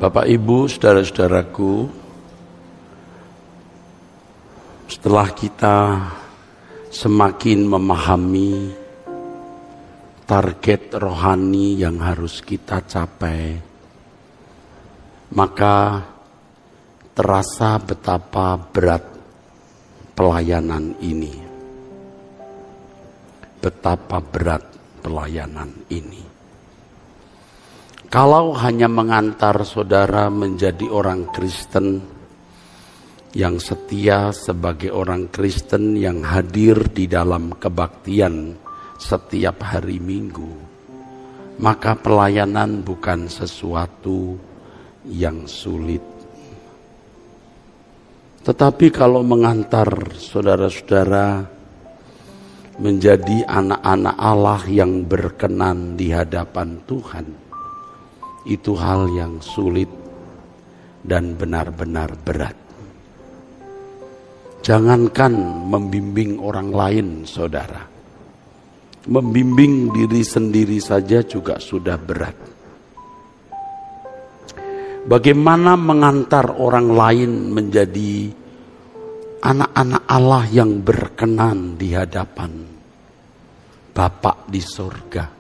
Bapak, Ibu, saudara-saudaraku, setelah kita semakin memahami target rohani yang harus kita capai, maka terasa betapa berat pelayanan ini. Betapa berat pelayanan ini. Kalau hanya mengantar saudara menjadi orang Kristen yang setia sebagai orang Kristen yang hadir di dalam kebaktian setiap hari Minggu, maka pelayanan bukan sesuatu yang sulit. Tetapi kalau mengantar saudara-saudara menjadi anak-anak Allah yang berkenan di hadapan Tuhan, itu hal yang sulit dan benar-benar berat. Jangankan membimbing orang lain, saudara. Membimbing diri sendiri saja juga sudah berat. Bagaimana mengantar orang lain menjadi anak-anak Allah yang berkenan di hadapan Bapa di sorga.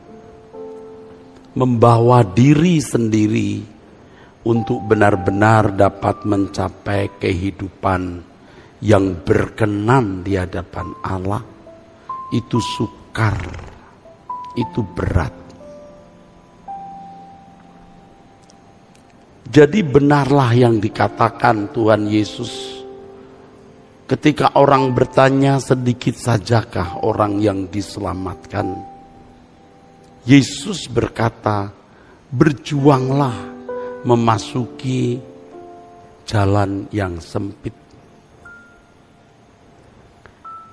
Membawa diri sendiri untuk benar-benar dapat mencapai kehidupan yang berkenan di hadapan Allah, itu sukar, itu berat. Jadi benarlah yang dikatakan Tuhan Yesus ketika orang bertanya, sedikit sajakah orang yang diselamatkan? Yesus berkata, berjuanglah memasuki jalan yang sempit.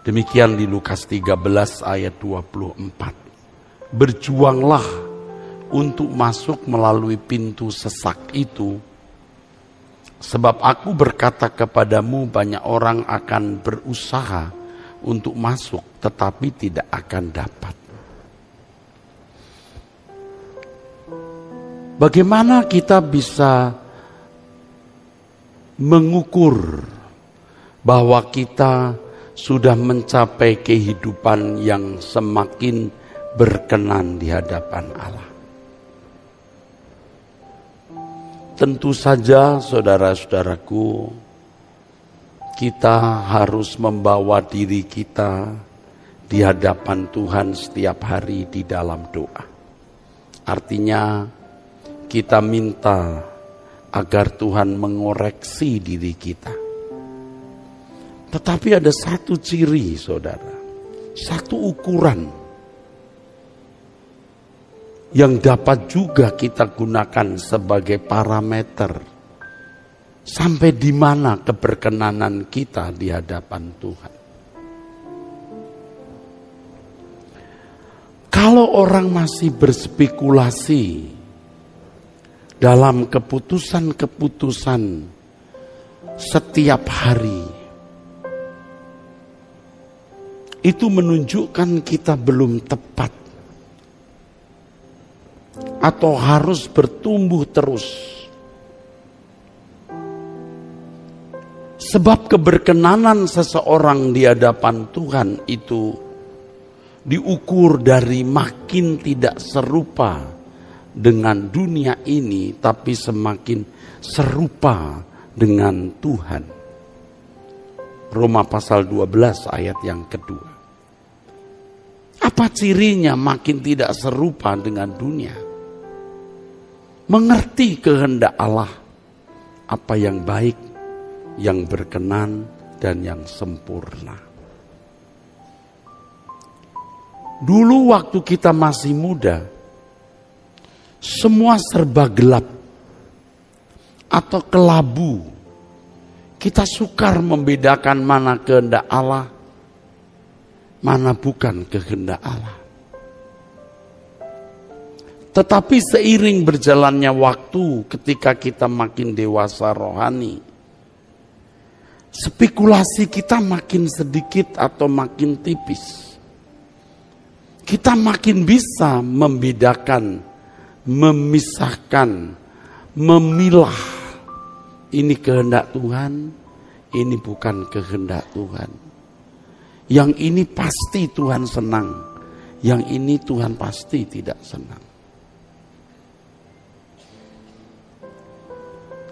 Demikian di Lukas 13 ayat 24. Berjuanglah untuk masuk melalui pintu sesak itu. Sebab aku berkata kepadamu, banyak orang akan berusaha untuk masuk tetapi tidak akan dapat. Bagaimana kita bisa mengukur bahwa kita sudah mencapai kehidupan yang semakin berkenan di hadapan Allah? Tentu saja saudara-saudaraku, kita harus membawa diri kita di hadapan Tuhan setiap hari di dalam doa. Artinya kita minta agar Tuhan mengoreksi diri kita. Tetapi ada satu ciri, saudara, satu ukuran yang dapat juga kita gunakan sebagai parameter sampai di mana keberkenanan kita di hadapan Tuhan. Kalau orang masih berspekulasi dalam keputusan-keputusan setiap hari, itu menunjukkan kita belum tepat atau harus bertumbuh terus. Sebab keberkenanan seseorang di hadapan Tuhan itu diukur dari makin tidak serupa dengan dunia ini, tapi semakin serupa dengan Tuhan. Roma pasal 12 ayat yang kedua. Apa cirinya makin tidak serupa dengan dunia? Mengerti kehendak Allah, apa yang baik, yang berkenan, dan yang sempurna. Dulu waktu kita masih muda, semua serba gelap atau kelabu. Kita sukar membedakan mana kehendak Allah, mana bukan kehendak Allah. Tetapi seiring berjalannya waktu, ketika kita makin dewasa rohani, spekulasi kita makin sedikit atau makin tipis. Kita makin bisa membedakan, memisahkan memilah ini kehendak Tuhan, ini bukan kehendak Tuhan. Yang ini pasti Tuhan senang, yang ini Tuhan pasti tidak senang.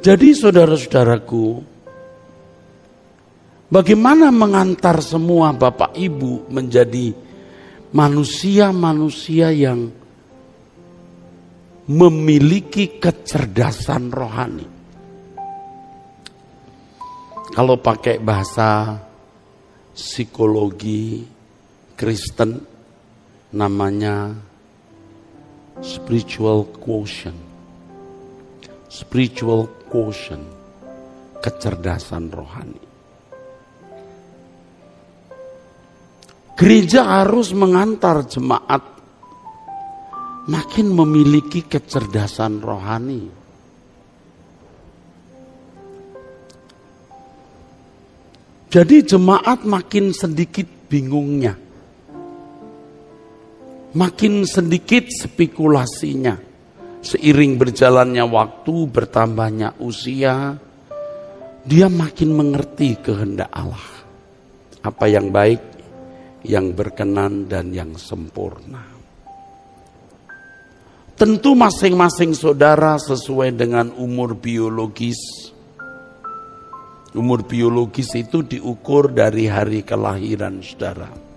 Jadi saudara-saudaraku, bagaimana mengantar semua Bapak Ibu menjadi manusia-manusia yang memiliki kecerdasan rohani. Kalau pakai bahasa psikologi Kristen namanya spiritual quotient. Spiritual quotient, kecerdasan rohani. Gereja harus mengantar jemaat makin memiliki kecerdasan rohani. Jadi jemaat makin sedikit bingungnya. Makin sedikit spekulasinya. Seiring berjalannya waktu, bertambahnya usia, dia makin mengerti kehendak Allah. Apa yang baik, yang berkenan, dan yang sempurna. Tentu masing-masing saudara sesuai dengan umur biologis. Umur biologis itu diukur dari hari kelahiran saudara.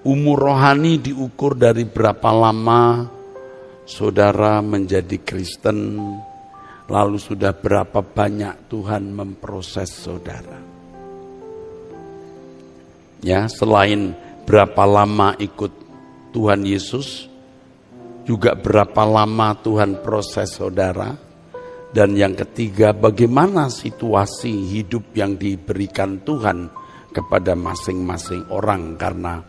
Umur rohani diukur dari berapa lama saudara menjadi Kristen, lalu sudah berapa banyak Tuhan memproses saudara. Ya, selain berapa lama ikut Tuhan Yesus, juga berapa lama Tuhan proses saudara. Dan yang ketiga, bagaimana situasi hidup yang diberikan Tuhan kepada masing-masing orang, karena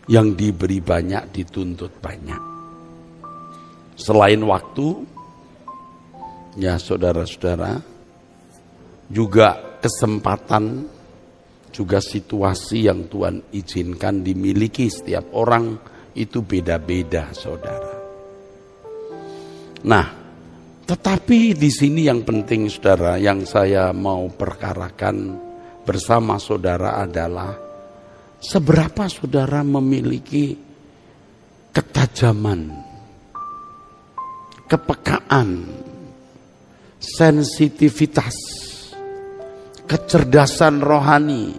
yang diberi banyak dituntut banyak. Selain waktu, ya saudara-saudara, juga kesempatan, juga situasi yang Tuhan izinkan dimiliki setiap orang itu beda-beda, saudara. Nah, tetapi di sini yang penting, saudara, yang saya mau perkarakan bersama saudara adalah seberapa saudara memiliki ketajaman, kepekaan, sensitivitas, kecerdasan rohani,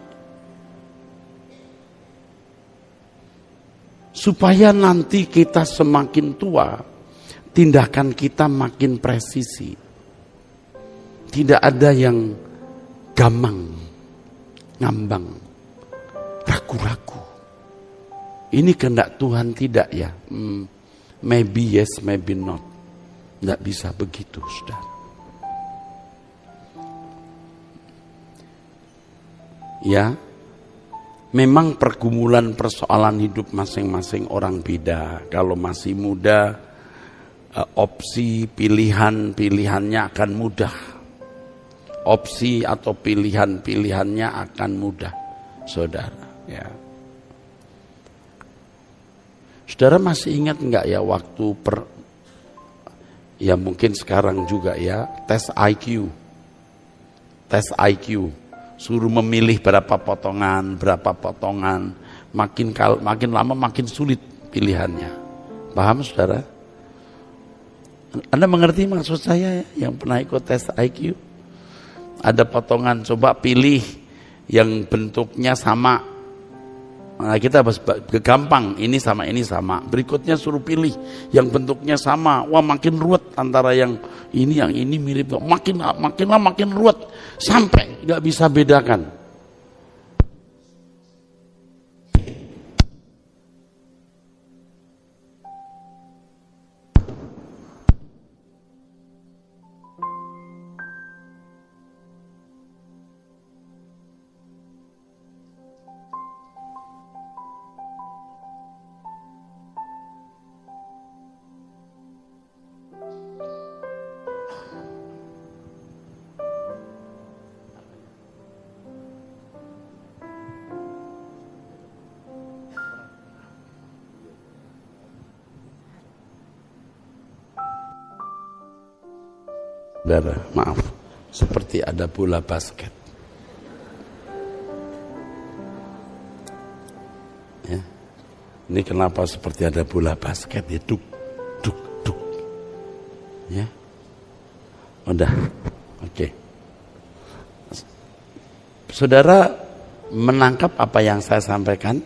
supaya nanti kita semakin tua, tindakan kita makin presisi. Tidak ada yang gamang, ngambang, ragu-ragu. Ini kehendak Tuhan tidak ya? Maybe yes, maybe not. Tidak bisa begitu, saudara. Ya, memang pergumulan persoalan hidup masing-masing orang beda. Kalau masih muda, opsi pilihannya akan mudah. Opsi atau pilihannya akan mudah, saudara. Ya. Saudara masih ingat enggak ya waktu ya mungkin sekarang juga ya, tes IQ. Suruh memilih berapa potongan, makin lama makin sulit pilihannya. Paham saudara? Anda mengerti maksud saya ya, yang pernah ikut tes IQ? Ada potongan, coba pilih yang bentuknya sama. Nah, kita gampang, ini sama. Berikutnya suruh pilih yang bentuknya sama. Wah, makin ruwet antara yang ini mirip. Makin ruwet sampai nggak bisa bedakan. saudara, maaf, seperti ada bola basket. Ya. Ini kenapa seperti ada bola basket ya, duk, duk, duk. Ya. Udah, oke. Saudara menangkap apa yang saya sampaikan?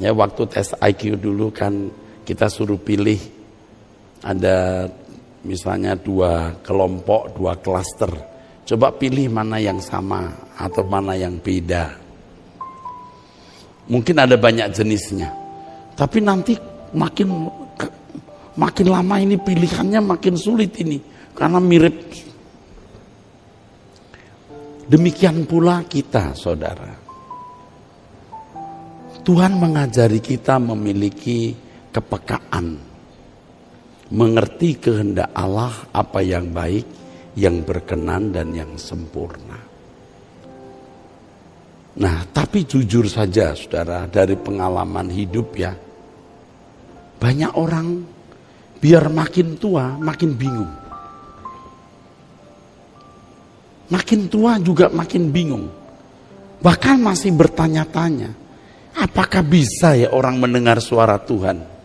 Ya, waktu tes IQ dulu kan kita suruh pilih, ada misalnya 2 kelompok, 2 klaster. Coba pilih mana yang sama atau mana yang beda. Mungkin ada banyak jenisnya. Tapi nanti makin lama ini pilihannya makin sulit ini. Karena mirip. Demikian pula kita, saudara. Tuhan mengajari kita memiliki kepekaan. Mengerti kehendak Allah, apa yang baik, yang berkenan dan yang sempurna. Nah, tapi jujur saja saudara, dari pengalaman hidup ya, banyak orang biar makin tua makin bingung. Makin tua juga makin bingung. Bahkan masih bertanya-tanya, apakah bisa ya orang mendengar suara Tuhan?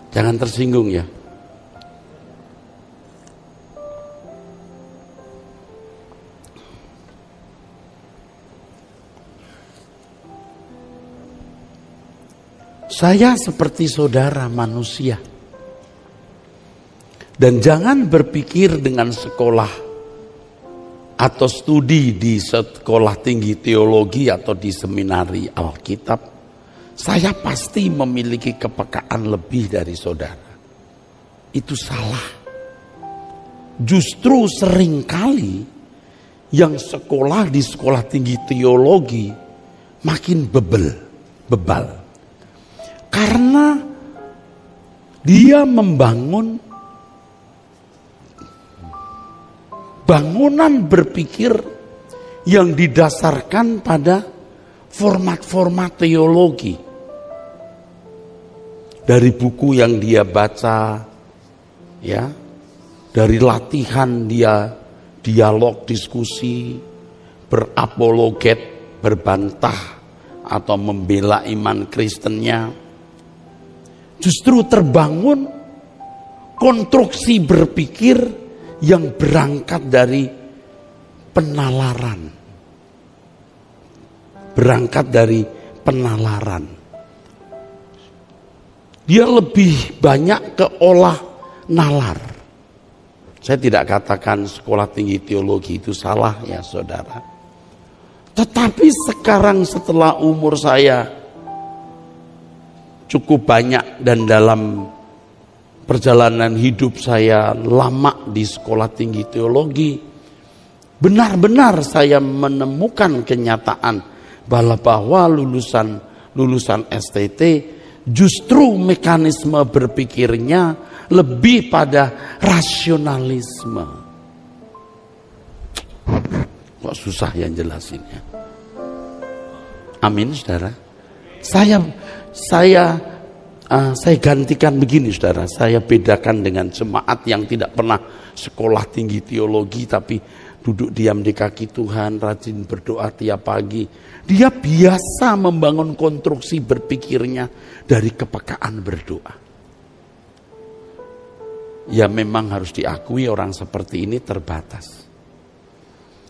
Jangan tersinggung ya. Saya seperti saudara manusia. Dan jangan berpikir dengan sekolah atau studi di sekolah tinggi teologi atau di seminari Alkitab, saya pasti memiliki kepekaan lebih dari saudara. Itu salah. Justru seringkali yang sekolah di sekolah tinggi teologi makin bebal. Karena dia membangun bangunan berpikir yang didasarkan pada format-format teologi. Dari buku yang dia baca, ya, dari latihan dia dialog, diskusi, berapologet, berbantah atau membela iman Kristennya. Justru terbangun konstruksi berpikir yang berangkat dari penalaran. Berangkat dari penalaran. Dia lebih banyak ke olah nalar. Saya tidak katakan sekolah tinggi teologi itu salah ya saudara. Tetapi sekarang setelah umur saya cukup banyak dan dalam perjalanan hidup saya lama di sekolah tinggi teologi, benar-benar saya menemukan kenyataan bahwa lulusan STT justru mekanisme berpikirnya lebih pada rasionalisme. Kok susah yang jelasinnya? Amin, saudara. Saya gantikan begini, saudara. Saya bedakan dengan jemaat yang tidak pernah sekolah tinggi teologi tapi duduk diam di kaki Tuhan, rajin berdoa tiap pagi. Dia biasa membangun konstruksi berpikirnya dari kepekaan berdoa. Ya memang harus diakui orang seperti ini terbatas.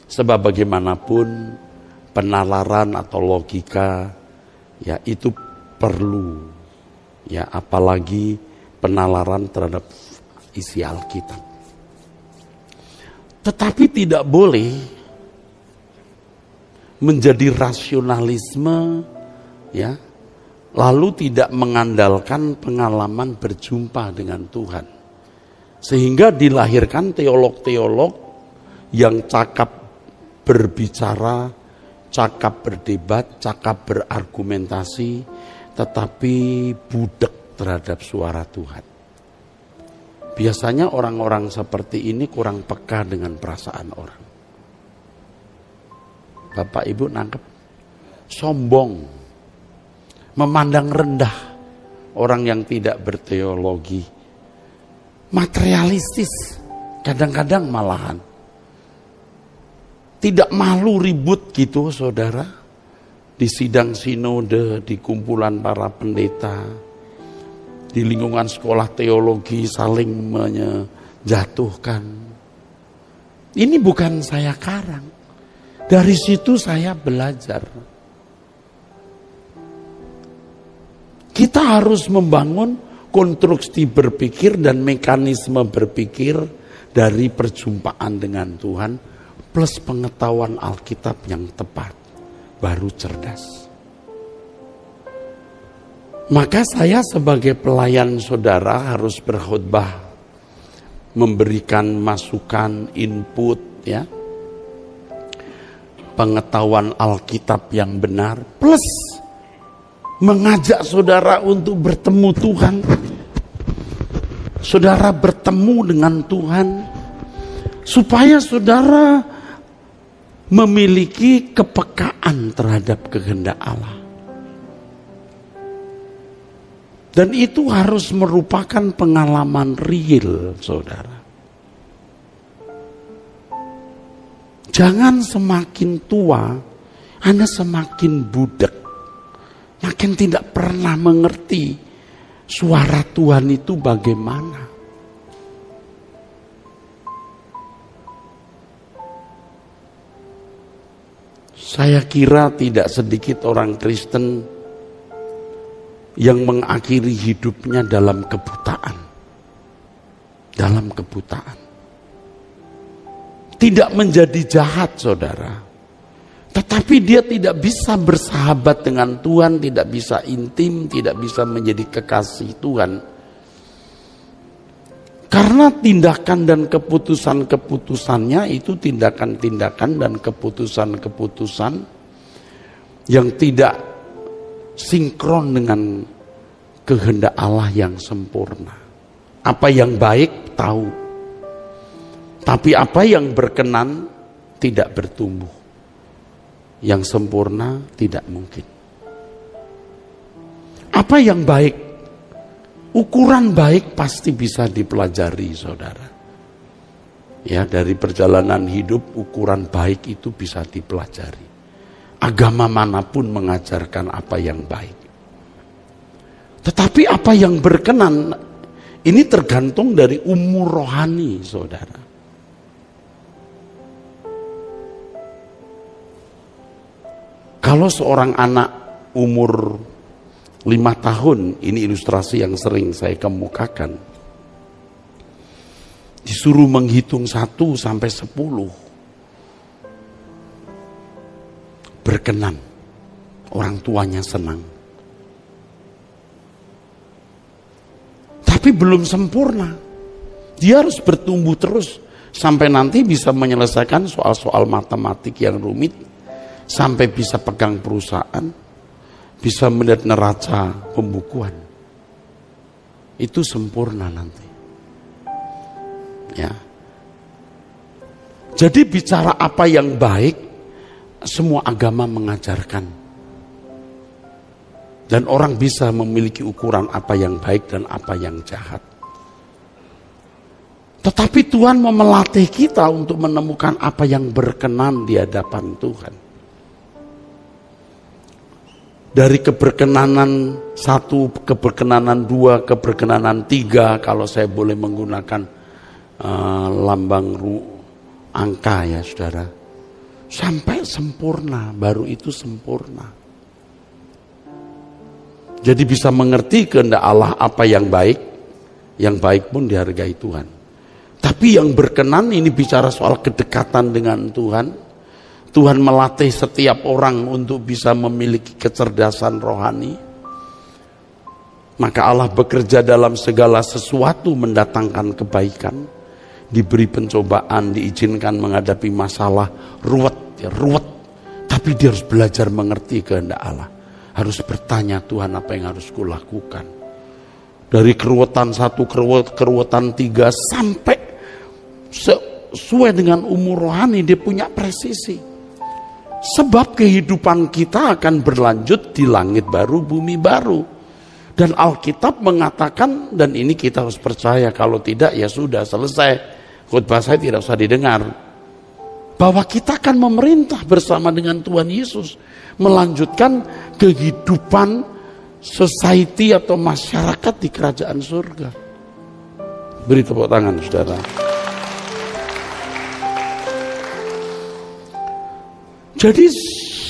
Sebab bagaimanapun penalaran atau logika ya itu perlu. Ya apalagi penalaran terhadap isi Alkitab. Tetapi tidak boleh menjadi rasionalisme ya, lalu tidak mengandalkan pengalaman berjumpa dengan Tuhan. Sehingga dilahirkan teolog-teolog yang cakap berbicara, cakap berdebat, cakap berargumentasi, tetapi budak terhadap suara Tuhan. Biasanya orang-orang seperti ini kurang peka dengan perasaan orang. Bapak Ibu nangkep? Sombong, memandang rendah orang yang tidak berteologi. Materialistis, kadang-kadang malahan. Tidak malu ribut gitu saudara. Di sidang sinode, di kumpulan para pendeta, di lingkungan sekolah teologi saling menjatuhkan. Ini bukan saya karang. Dari situ saya belajar. Kita harus membangun konstruksi berpikir dan mekanisme berpikir dari perjumpaan dengan Tuhan plus pengetahuan Alkitab yang tepat, baru cerdas. Maka saya sebagai pelayan saudara harus berkhotbah, memberikan masukan, input, ya, pengetahuan Alkitab yang benar, plus mengajak saudara untuk bertemu Tuhan. Saudara bertemu dengan Tuhan, supaya saudara memiliki kepekaan terhadap kehendak Allah. Dan itu harus merupakan pengalaman real, saudara. Jangan semakin tua, Anda semakin budak. Makin tidak pernah mengerti suara Tuhan itu bagaimana. Saya kira tidak sedikit orang Kristen yang mengakhiri hidupnya dalam kebutaan. Dalam kebutaan. Tidak menjadi jahat, saudara. Tetapi dia tidak bisa bersahabat dengan Tuhan, tidak bisa intim, tidak bisa menjadi kekasih Tuhan. Karena tindakan dan keputusan-keputusannya itu tindakan-tindakan dan keputusan-keputusan yang tidak sinkron dengan kehendak Allah yang sempurna. Apa yang baik tahu, tapi apa yang berkenan tidak bertumbuh. Yang sempurna tidak mungkin. Apa yang baik? Ukuran baik pasti bisa dipelajari, saudara. Ya, dari perjalanan hidup ukuran baik itu bisa dipelajari. Agama manapun mengajarkan apa yang baik. Tetapi apa yang berkenan, ini tergantung dari umur rohani, saudara. Kalau seorang anak umur 5 tahun, ini ilustrasi yang sering saya kemukakan, disuruh menghitung 1 sampai 10, berkenan, orang tuanya senang. Tapi belum sempurna. Dia harus bertumbuh terus sampai nanti bisa menyelesaikan soal-soal matematik yang rumit, sampai bisa pegang perusahaan, bisa melihat neraca pembukuan. Itu sempurna nanti. Ya. Jadi bicara apa yang baik, semua agama mengajarkan. Dan orang bisa memiliki ukuran apa yang baik dan apa yang jahat. Tetapi Tuhan mau melatih kita untuk menemukan apa yang berkenan di hadapan Tuhan. Dari keberkenanan 1, keberkenanan 2, keberkenanan 3, kalau saya boleh menggunakan lambang angka ya saudara. Sampai sempurna, baru itu sempurna. Jadi bisa mengerti kehendak Allah apa yang baik pun dihargai Tuhan. Tapi yang berkenan ini bicara soal kedekatan dengan Tuhan. Tuhan melatih setiap orang untuk bisa memiliki kecerdasan rohani. Maka Allah bekerja dalam segala sesuatu mendatangkan kebaikan. Diberi pencobaan, diizinkan menghadapi masalah, ruwet. Tapi dia harus belajar mengerti kehendak Allah. Harus bertanya, Tuhan apa yang harus kulakukan. Dari keruwetan 1, keruwetan 3, sampai sesuai dengan umur rohani dia punya presisi. Sebab kehidupan kita akan berlanjut di langit baru, bumi baru. Dan Alkitab mengatakan, dan ini kita harus percaya, kalau tidak ya sudah selesai, khotbah saya tidak usah didengar, bahwa kita akan memerintah bersama dengan Tuhan Yesus, melanjutkan kehidupan society atau masyarakat di kerajaan surga. Beri tepuk tangan, saudara. Jadi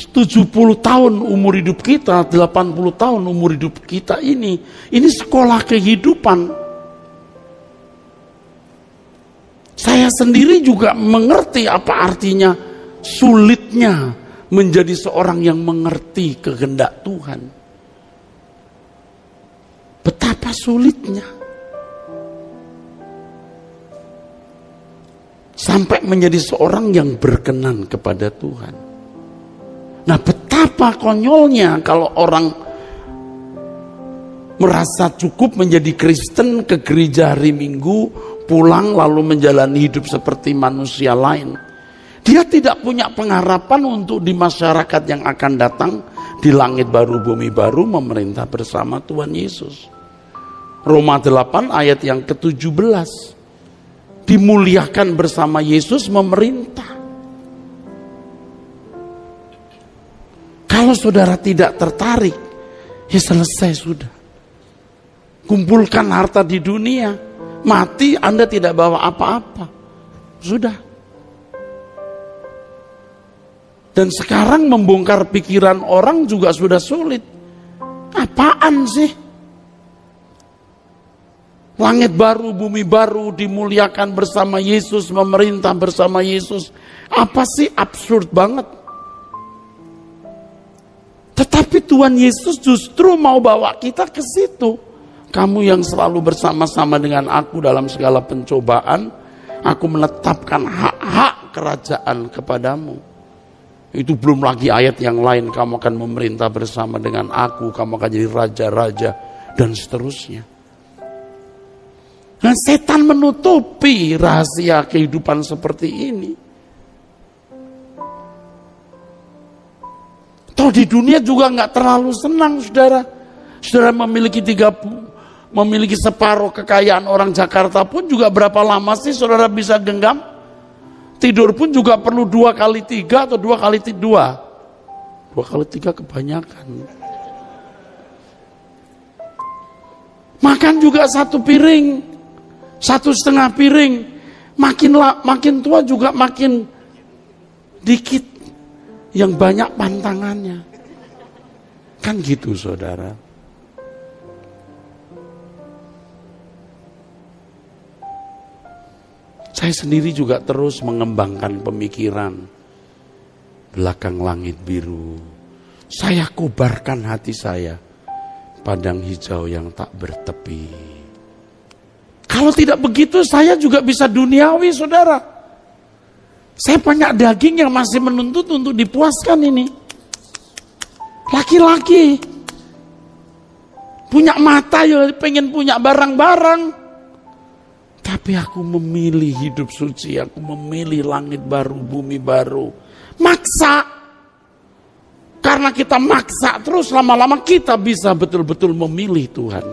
70 tahun umur hidup kita, 80 tahun umur hidup kita ini sekolah kehidupan. Saya sendiri juga mengerti apa artinya sulitnya menjadi seorang yang mengerti kehendak Tuhan. Betapa sulitnya. Sampai menjadi seorang yang berkenan kepada Tuhan. Nah, betapa konyolnya kalau orang merasa cukup menjadi Kristen, ke gereja hari Minggu, pulang lalu menjalani hidup seperti manusia lain. Dia tidak punya pengharapan untuk di masyarakat yang akan datang, di langit baru, bumi baru, memerintah bersama Tuhan Yesus. Roma 8 ayat yang ke-17. Dimuliakan bersama Yesus memerintah. Kalau saudara tidak tertarik, ya selesai sudah. Kumpulkan harta di dunia, mati Anda tidak bawa apa-apa. Sudah. Dan sekarang membongkar pikiran orang juga sudah sulit. Apaan sih? Langit baru, bumi baru, dimuliakan bersama Yesus, memerintah bersama Yesus. Apa sih? Absurd banget. Tetapi Tuhan Yesus justru mau bawa kita ke situ. Kamu yang selalu bersama-sama dengan aku dalam segala pencobaan, aku menetapkan hak-hak kerajaan kepadamu. Itu belum lagi ayat yang lain, kamu akan memerintah bersama dengan aku, kamu akan jadi raja-raja, dan seterusnya. Nah, setan menutupi rahasia kehidupan seperti ini. Toh di dunia juga nggak terlalu senang, saudara. Saudara memiliki separuh kekayaan orang Jakarta pun juga berapa lama sih saudara bisa genggam? Tidur pun juga perlu 2 kali 3 atau 2 kali 2. 2 kali 3 kebanyakan. Makan juga 1 piring, 1,5 piring. Makin tua juga makin dikit yang banyak pantangannya. Kan gitu, saudara. Saya sendiri juga terus mengembangkan pemikiran. Belakang langit biru, saya kobarkan hati saya, padang hijau yang tak bertepi. Kalau tidak begitu saya juga bisa duniawi, saudara. Saya banyak daging yang masih menuntut untuk dipuaskan ini. Laki-laki punya mata ya pengen punya barang-barang. Tapi aku memilih hidup suci, aku memilih langit baru, bumi baru. Maksa. Karena kita maksa terus, lama-lama kita bisa betul-betul memilih Tuhan.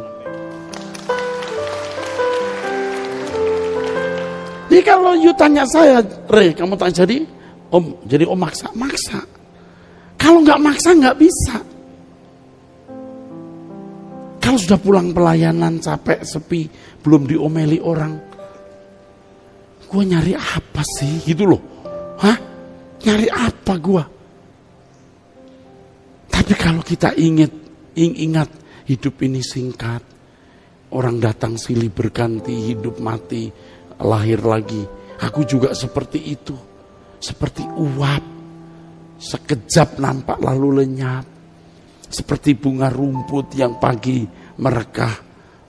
Jadi kalau you tanya saya, Re, kamu tanya jadi om maksa? Maksa. Kalau nggak maksa nggak bisa. Kalau sudah pulang pelayanan capek, sepi, belum diomeli orang, gue nyari apa sih gitu loh. Hah? Nyari apa gue? Tapi kalau kita ingat hidup ini singkat, orang datang silih berganti, hidup mati, lahir lagi. Aku juga seperti itu, seperti uap, sekejap nampak lalu lenyap. Seperti bunga rumput yang pagi merekah,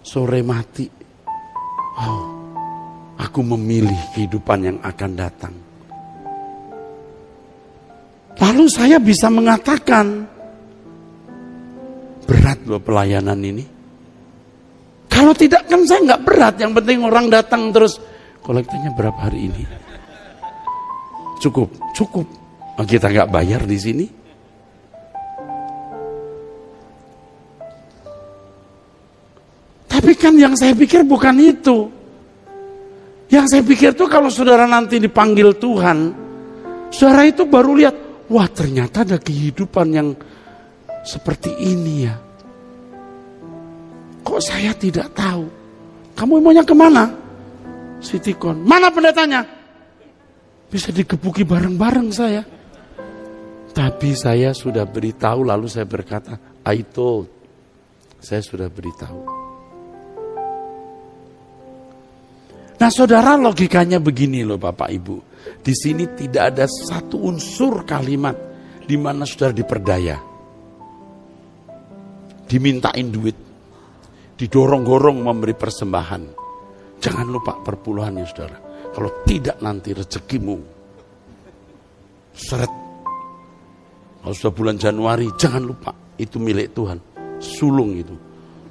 sore mati. Oh, aku memilih kehidupan yang akan datang. Lalu saya bisa mengatakan, berat loh pelayanan ini. Kalau tidak kan saya nggak berat. Yang penting orang datang terus, kolektanya berapa hari ini? Cukup. Oh, kita nggak bayar di sini. Tapi kan yang saya pikir bukan itu. Yang saya pikir tuh kalau saudara nanti dipanggil Tuhan, saudara itu baru lihat, wah ternyata ada kehidupan yang seperti ini ya. Kok saya tidak tahu? Kamu maunya kemana? Sitikon. Mana pendetanya? Bisa digebuki bareng-bareng saya. Tapi saya sudah beritahu, lalu saya berkata, I told. Saya sudah beritahu. Nah saudara, logikanya begini loh Bapak Ibu. Di sini tidak ada satu unsur kalimat di mana saudara diperdaya. Dimintain duit. Didorong-dorong memberi persembahan. Jangan lupa perpuluhannya saudara. Kalau tidak nanti rezekimu seret. Kalau sudah bulan Januari, jangan lupa itu milik Tuhan. Sulung itu.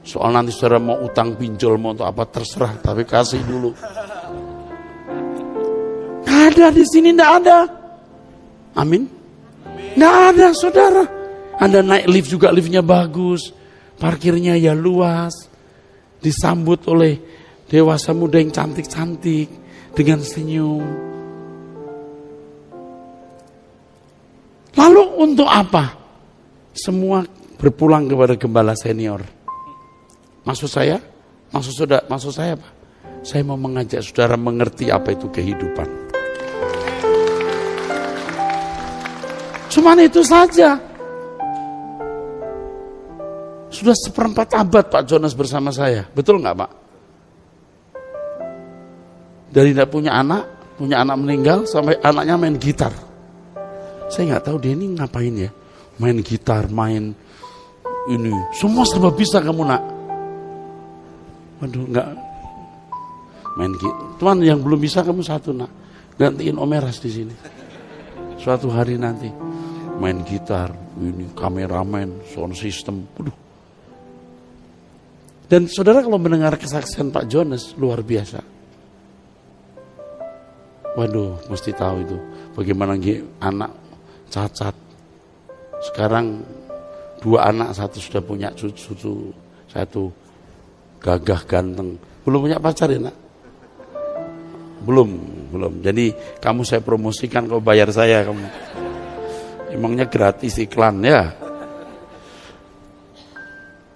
Soal nanti saudara mau utang pinjol, mau untuk apa terserah, tapi kasih dulu. Nggak ada di sini, nggak ada. Amin. Nggak ada saudara. Anda naik lift juga, liftnya bagus, parkirnya ya luas, disambut oleh dewasa muda yang cantik-cantik dengan senyum. Lalu untuk apa? Semua berpulang kepada gembala senior. Maksud saya apa? Saya mau mengajak saudara mengerti apa itu kehidupan. Cuman itu saja. Sudah 1/4 abad Pak Jonas bersama saya. Betul nggak Pak? Dari tidak punya anak meninggal sampai anaknya main gitar. Saya nggak tahu dia ini ngapain ya. Main gitar, main ini. Semua serba bisa kamu nak. Waduh nggak. Main gitar. Cuman yang belum bisa kamu satu nak. Gantiin Om Eras di sini. Suatu hari nanti. Main gitar, ini kameramen, sound system. Waduh. Dan saudara kalau mendengar kesaksian Pak Jonas luar biasa. Waduh, mesti tahu itu. Bagaimana anak cacat. Sekarang 2 anak, satu sudah punya cucu, satu gagah ganteng. Belum punya pacar ya nak? Belum. Jadi kamu saya promosikan, kau bayar saya kamu. Emangnya gratis iklan ya?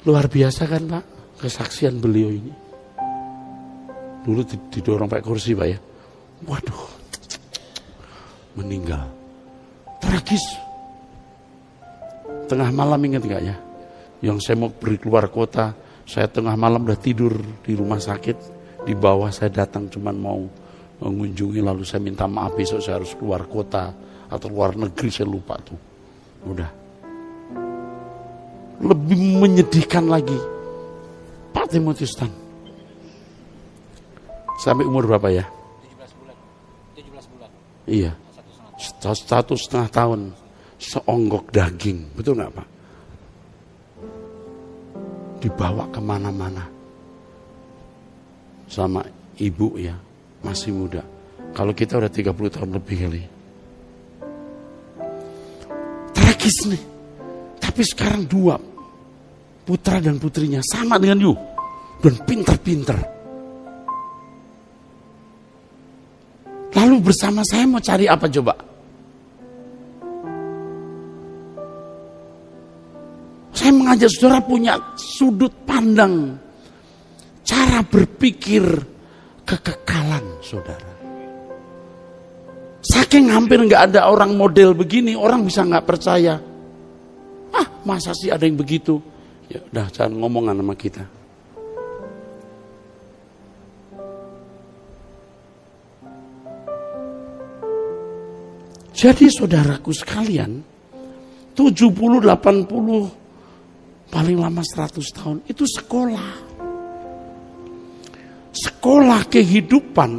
Luar biasa kan Pak, kesaksian beliau ini. Dulu didorong pakai kursi Pak ya. Waduh, meninggal. Tragis. Tengah malam ingat gak ya? Yang saya mau pergi keluar kota, saya tengah malam udah tidur di rumah sakit. Di bawah saya datang cuman mau mengunjungi, lalu saya minta maaf besok saya harus keluar kota atau luar negeri, saya lupa tuh. Udah. Lebih menyedihkan lagi Pak Timotius Tan. Sampai umur berapa ya? 17 bulan. Iya. 1,5 tahun. Seonggok daging. Betul gak Pak? Dibawa kemana-mana. Sama ibu ya. Masih muda. Kalau kita udah 30 tahun lebih kali. Tragis nih. Tapi sekarang 2 putra dan putrinya sama dengan you. Dan pintar-pintar. Lalu bersama saya mau cari apa coba? Saya mengajak saudara punya sudut pandang, cara berpikir kekekalan saudara. Saking hampir nggak ada orang model begini, orang bisa nggak percaya. Ah, masa sih ada yang begitu? Ya udah, jangan ngomongan sama kita. Jadi saudaraku sekalian, 70, 80, paling lama 100 tahun, itu sekolah. Sekolah kehidupan.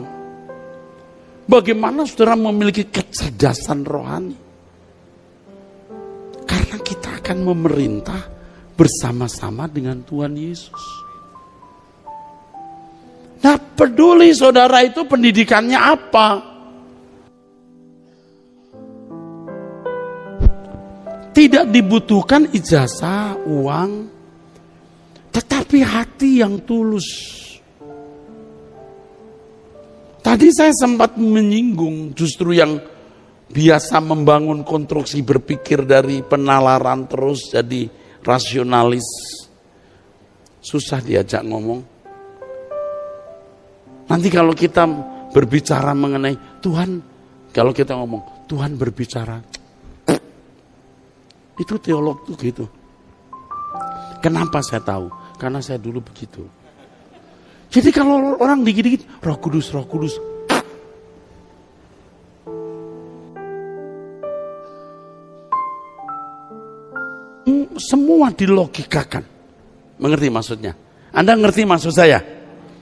Bagaimana saudara memiliki kecerdasan rohani. Karena kita akan memerintah bersama-sama dengan Tuhan Yesus. Nah, peduli saudara itu pendidikannya apa? Tidak dibutuhkan ijazah, uang. tetapi hati yang tulus. Tadi saya sempat menyinggung justru yang biasa membangun konstruksi berpikir dari penalaran terus jadi rasionalis. Susah diajak ngomong. Nanti kalau kita berbicara mengenai Tuhan, kalau kita ngomong Tuhan berbicara, itu teolog tuh gitu. Kenapa saya tahu? Karena saya dulu begitu. Jadi kalau orang dikit-dikit Roh Kudus, Roh Kudus, semua dilogikakan. Mengerti maksudnya? Anda ngerti maksud saya?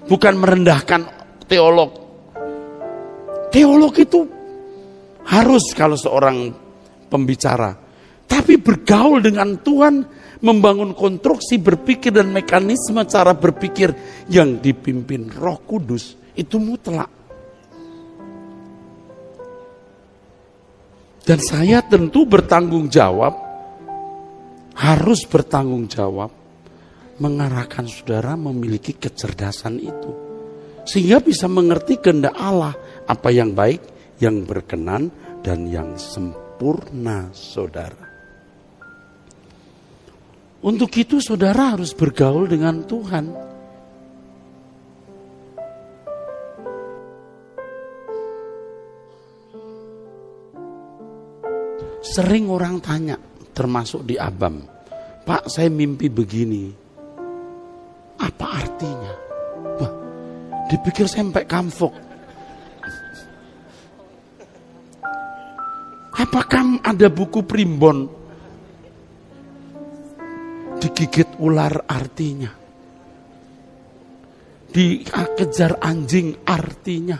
Bukan merendahkan teolog. Teolog itu harus kalau seorang pembicara. Tapi bergaul dengan Tuhan, membangun konstruksi berpikir dan mekanisme cara berpikir yang dipimpin Roh Kudus, itu mutlak. Dan saya tentu bertanggung jawab, harus bertanggung jawab, mengarahkan saudara memiliki kecerdasan itu. Sehingga bisa mengerti kehendak Allah, apa yang baik, yang berkenan, dan yang sempurna saudara. Untuk itu saudara harus bergaul dengan Tuhan. Sering orang tanya, termasuk di Abam, Pak saya mimpi begini, apa artinya? Wah, dipikir sampai kamfok. Apakah ada buku primbon? Digigit ular artinya, dikejar anjing artinya,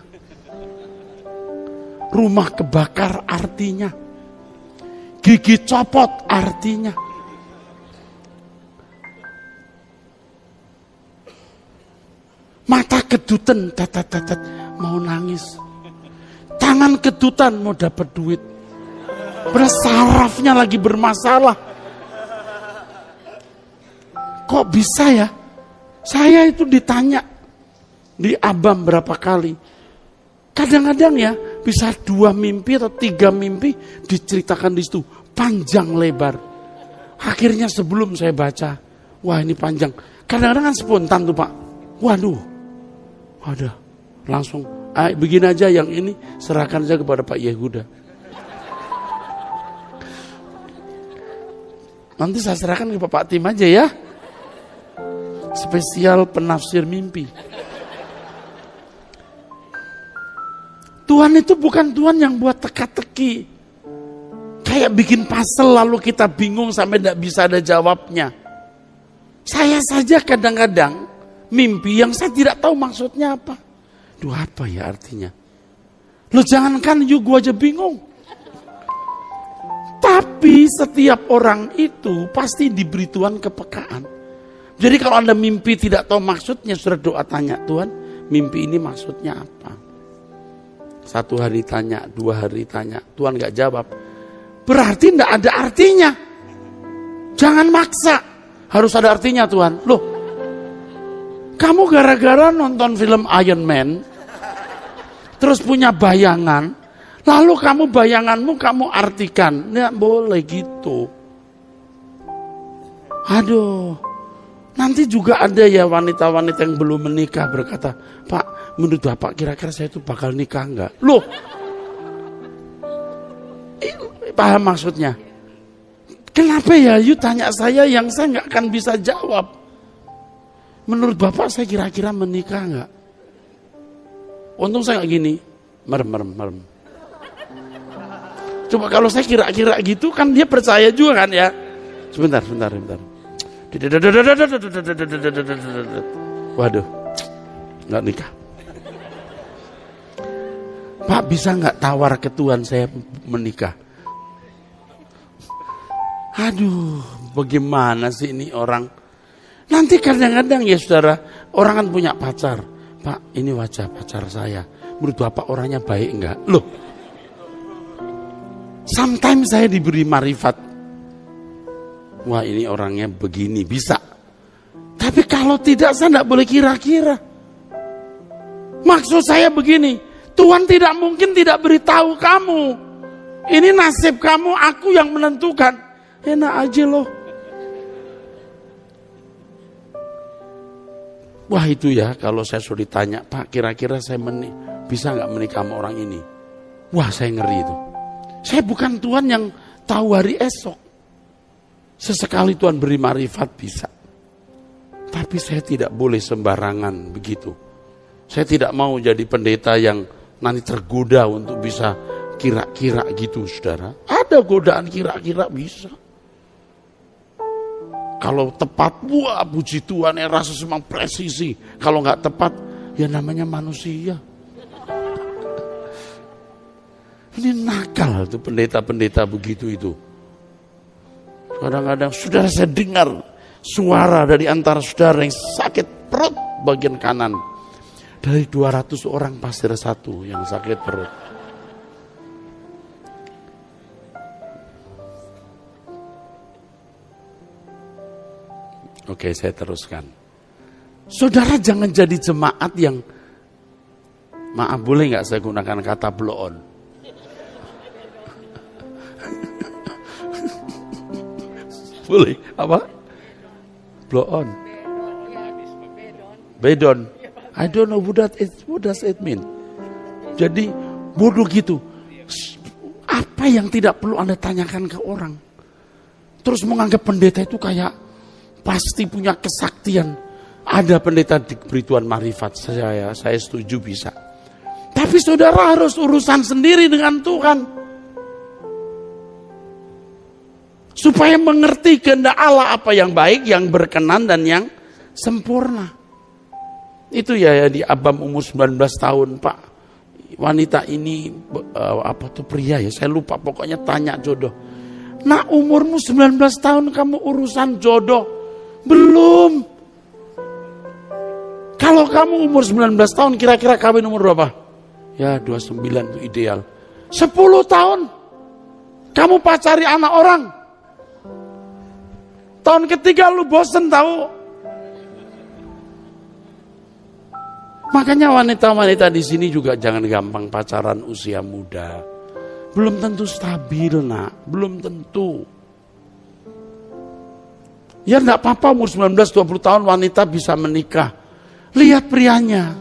rumah kebakar artinya, gigi copot artinya. Mata kedutan, tatat, mau nangis. Tangan kedutan mau dapat duit. Beras sarafnya lagi bermasalah. Kok bisa ya? Saya itu ditanya di Abam berapa kali. Kadang-kadang ya bisa 2 mimpi atau 3 mimpi diceritakan di situ. Panjang lebar. Akhirnya sebelum saya baca, wah ini panjang. Kadang-kadang kan spontan tuh Pak. Waduh, ada langsung. Begini aja yang ini serahkan saja kepada Pak Yehuda. Nanti saya serahkan ke Pak Tim aja ya. Spesial penafsir mimpi. Tuhan itu bukan Tuhan yang buat teka-teki. Kayak bikin puzzle lalu kita bingung sampai tidak bisa ada jawabnya. Saya saja kadang-kadang mimpi yang saya tidak tahu maksudnya apa. Duh apa ya artinya? Lo jangankan gua aja bingung. Tapi setiap orang itu pasti diberi Tuhan kepekaan. Jadi kalau Anda mimpi tidak tahu maksudnya, sudah doa tanya, Tuhan mimpi ini maksudnya apa? 1 hari tanya, 2 hari tanya, Tuhan gak jawab. Berarti tidak ada artinya. Jangan maksa, harus ada artinya Tuhan. Loh, kamu gara-gara nonton film Iron Man, terus punya bayangan, lalu bayanganmu kamu artikan. Nggak boleh gitu. Aduh. Nanti juga ada ya wanita-wanita yang belum menikah berkata, Pak, menurut Bapak kira-kira saya itu bakal nikah enggak? Loh, paham maksudnya? Kenapa ya you tanya saya yang saya nggak akan bisa jawab? Menurut Bapak saya kira-kira menikah enggak? Untung saya nggak gini, merem. Coba kalau saya kira-kira gitu kan dia percaya juga kan ya? Sebentar. Waduh, nggak nikah. Pak bisa nggak tawar ke Tuhan saya menikah? Aduh, bagaimana sih ini orang? Nanti kadang-kadang ya saudara, orang kan punya pacar. Pak, ini wajah pacar saya. Menurut Bapak orangnya baik enggak? Loh, sometimes saya diberi marifat. Wah ini orangnya begini, bisa. Tapi kalau tidak, saya tidak boleh kira-kira. Maksud saya begini, Tuhan tidak mungkin tidak beritahu kamu. Ini nasib kamu, aku yang menentukan. Enak aja loh. Wah itu ya, kalau saya sudah ditanya, Pak kira-kira saya bisa nggak menikah sama orang ini? Wah saya ngeri itu. Saya bukan Tuhan yang tahu hari esok. Sesekali Tuhan beri marifat bisa. Tapi saya tidak boleh sembarangan begitu. Saya tidak mau jadi pendeta yang nanti tergoda untuk bisa kira-kira gitu saudara. Ada godaan kira-kira bisa. Kalau tepat, wah puji Tuhan, rasa memang presisi. Kalau nggak tepat, ya namanya manusia. Ini nakal tuh pendeta-pendeta begitu itu. Kadang-kadang saudara saya dengar suara dari antara saudara yang sakit perut bagian kanan. Dari 200 orang pasti ada satu yang sakit perut. Oke, saya teruskan. Saudara jangan jadi jemaat yang, maaf boleh nggak saya gunakan kata blow on? Boleh, apa? Blow on. Bedon. I don't know what does it mean. Jadi bodoh gitu. Apa yang tidak perlu Anda tanyakan ke orang? Terus menganggap pendeta itu kayak pasti punya kesaktian. Ada pendeta diberi Tuhan marifat, saya setuju bisa. Tapi saudara harus urusan sendiri dengan Tuhan. Supaya mengerti kehendak Allah apa yang baik, yang berkenan dan yang sempurna. Itu ya di Abam umur 19 tahun Pak. Wanita ini apa tuh pria ya, saya lupa pokoknya tanya jodoh. Nah umurmu 19 tahun kamu urusan jodoh. Belum. Kalau kamu umur 19 tahun kira-kira kawin umur berapa? Ya 29 itu ideal. 10 tahun kamu pacari anak orang. Tahun ketiga lu bosen tahu. Makanya wanita-wanita di sini juga jangan gampang pacaran usia muda. Belum tentu stabil nak, belum tentu. Ya enggak apa-apa umur 19-20 tahun wanita bisa menikah. Lihat prianya.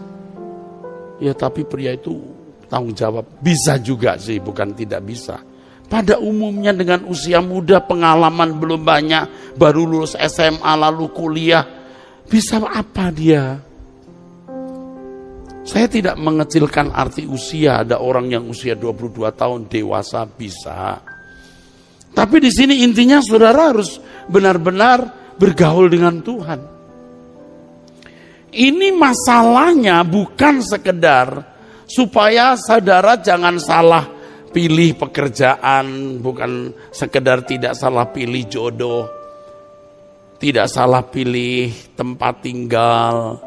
Ya tapi pria itu tanggung jawab. Bisa juga sih, bukan tidak bisa. Pada umumnya dengan usia muda, pengalaman belum banyak, baru lulus SMA lalu kuliah. Bisa apa dia? Saya tidak mengecilkan arti usia. Ada orang yang usia 22 tahun dewasa bisa. Tapi di sini intinya saudara harus benar-benar bergaul dengan Tuhan. Ini masalahnya bukan sekedar supaya saudara jangan salah pilih pekerjaan, bukan sekedar tidak salah pilih jodoh, tidak salah pilih tempat tinggal.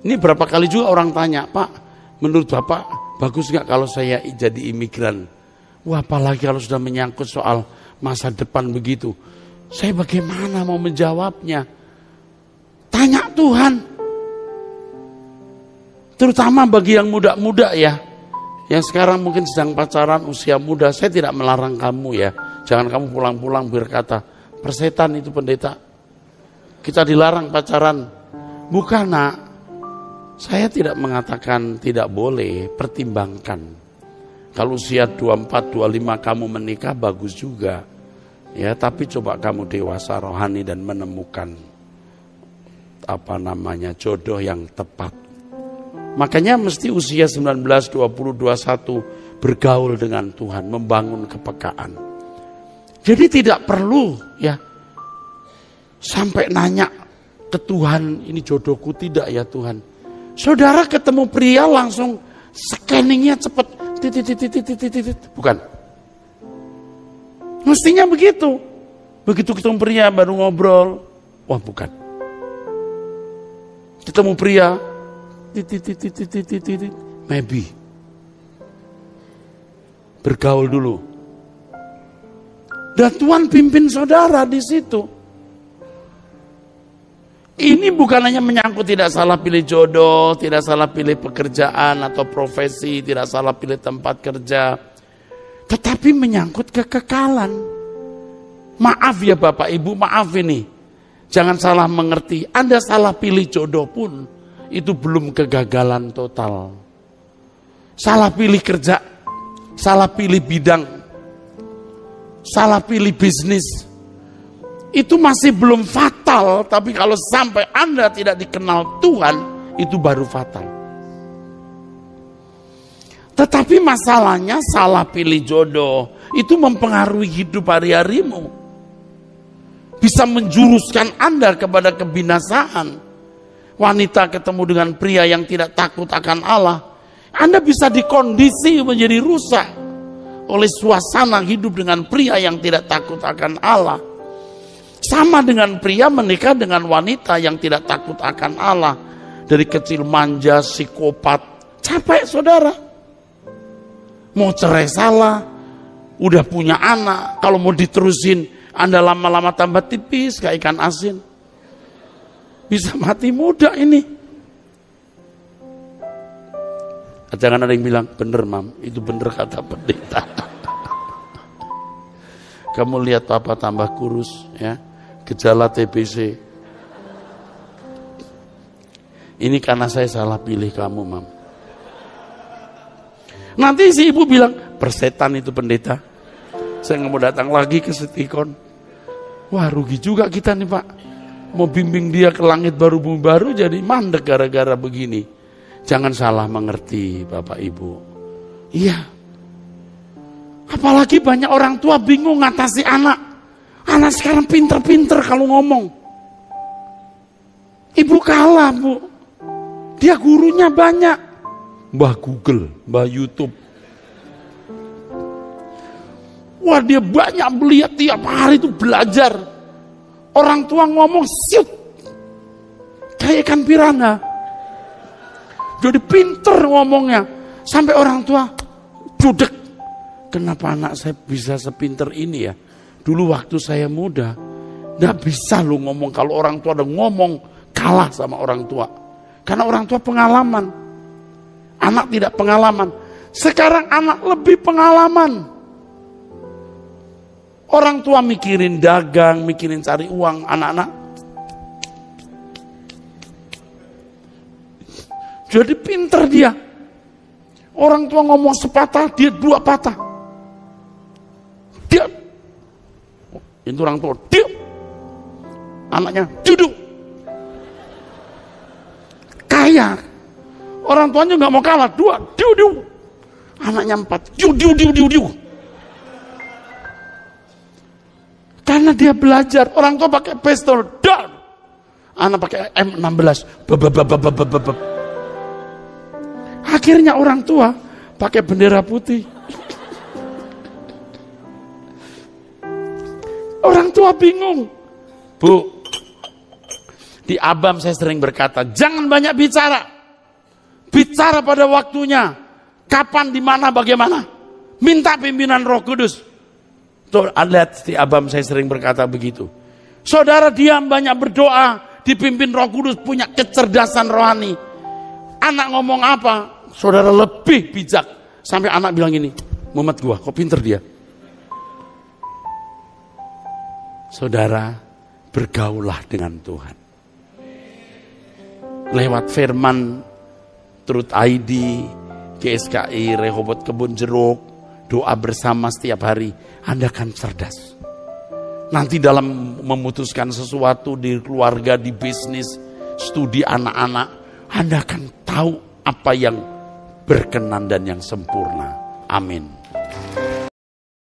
Ini berapa kali juga orang tanya, Pak, menurut Bapak bagus nggak kalau saya jadi imigran? Wah, apalagi kalau sudah menyangkut soal masa depan begitu. Saya bagaimana mau menjawabnya? Tanya Tuhan. Terutama bagi yang muda-muda ya. Yang sekarang mungkin sedang pacaran usia muda. Saya tidak melarang kamu ya. Jangan kamu pulang-pulang berkata, persetan itu pendeta. Kita dilarang pacaran. Bukan nak. Saya tidak mengatakan tidak boleh. Pertimbangkan. Kalau usia 24, 25 kamu menikah bagus juga. Ya, tapi coba kamu dewasa rohani dan menemukan jodoh yang tepat. Makanya mesti usia 19, 20, 21 bergaul dengan Tuhan, membangun kepekaan. Jadi tidak perlu ya sampai nanya ke Tuhan, ini jodohku tidak ya Tuhan. Saudara ketemu pria langsung scanningnya cepat. Bukan. Mestinya begitu. Begitu ketemu pria baru ngobrol. Wah bukan. Ketemu pria. Maybe. Bergaul dulu. Dan Tuhan pimpin saudara di situ. Ini bukan hanya menyangkut tidak salah pilih jodoh, tidak salah pilih pekerjaan atau profesi, tidak salah pilih tempat kerja, tetapi menyangkut kekekalan. Maaf ya Bapak Ibu, maaf ini. Jangan salah mengerti, Anda salah pilih jodoh pun itu belum kegagalan total. Salah pilih kerja, salah pilih bidang, salah pilih bisnis, itu masih belum fatal, tapi kalau sampai Anda tidak dikenal Tuhan, itu baru fatal. Tetapi masalahnya salah pilih jodoh, itu mempengaruhi hidup hari-harimu. Bisa menjuruskan Anda kepada kebinasaan. Wanita ketemu dengan pria yang tidak takut akan Allah, Anda bisa dikondisi menjadi rusak oleh suasana hidup dengan pria yang tidak takut akan Allah. Sama dengan pria menikah dengan wanita yang tidak takut akan Allah. Dari kecil manja, psikopat, capek saudara. Mau cerai salah, udah punya anak, kalau mau diterusin, Anda lama-lama tambah tipis kayak ikan asin. Bisa mati muda ini. Jangan ada yang bilang, bener mam, itu bener kata pendeta. Kamu lihat papa tambah kurus, ya. Gejala TBC. Ini karena saya salah pilih kamu, mam. Nanti si ibu bilang, persetan itu pendeta. Saya nggak mau datang lagi ke Setikon. Wah, rugi juga kita nih Pak. Mau bimbing dia ke langit baru bumi baru jadi mandek gara-gara begini. Jangan salah mengerti Bapak Ibu. Iya. Apalagi banyak orang tua bingung ngatasi anak. Anak sekarang pinter-pinter kalau ngomong. Ibu kalah Bu. Dia gurunya banyak. Mbah Google, Mbah YouTube. Wah dia banyak melihat tiap hari itu belajar. Orang tua ngomong siut. Kayak ikan piranha. Jadi pinter ngomongnya. Sampai orang tua judek. Kenapa anak saya bisa sepinter ini ya? Dulu waktu saya muda, gak bisa lu ngomong. Kalau orang tua udah ngomong, kalah sama orang tua. Karena orang tua pengalaman. Anak tidak pengalaman. Sekarang anak lebih pengalaman. Orang tua mikirin dagang, mikirin cari uang. Anak-anak jadi pinter dia. Orang tua ngomong sepatah, dia 2 patah. Dia itu orang tua, diam. Anaknya duduk. Kaya. Orang tuanya nggak mau kalah, 2, diu. Anaknya 4, diu. Karena dia belajar. Orang tua pakai pistol, dan anak pakai M16. Akhirnya orang tua pakai bendera putih. Orang tua bingung. Bu, di Abam saya sering berkata, jangan banyak bicara. Bicara pada waktunya. Kapan, di mana, bagaimana. Minta pimpinan Roh Kudus. Tuh, lihat di Abam saya sering berkata begitu. Saudara diam, banyak berdoa, dipimpin Roh Kudus, punya kecerdasan rohani. Anak ngomong apa, saudara lebih bijak. Sampai anak bilang gini, Muhammad gua, kok pinter dia. Saudara, bergaulah dengan Tuhan. Lewat firman Truth ID, GSKI, Rehoboth Kebun Jeruk, doa bersama setiap hari, Anda akan cerdas. Nanti dalam memutuskan sesuatu di keluarga, di bisnis, studi anak-anak, Anda akan tahu apa yang berkenan dan yang sempurna. Amin.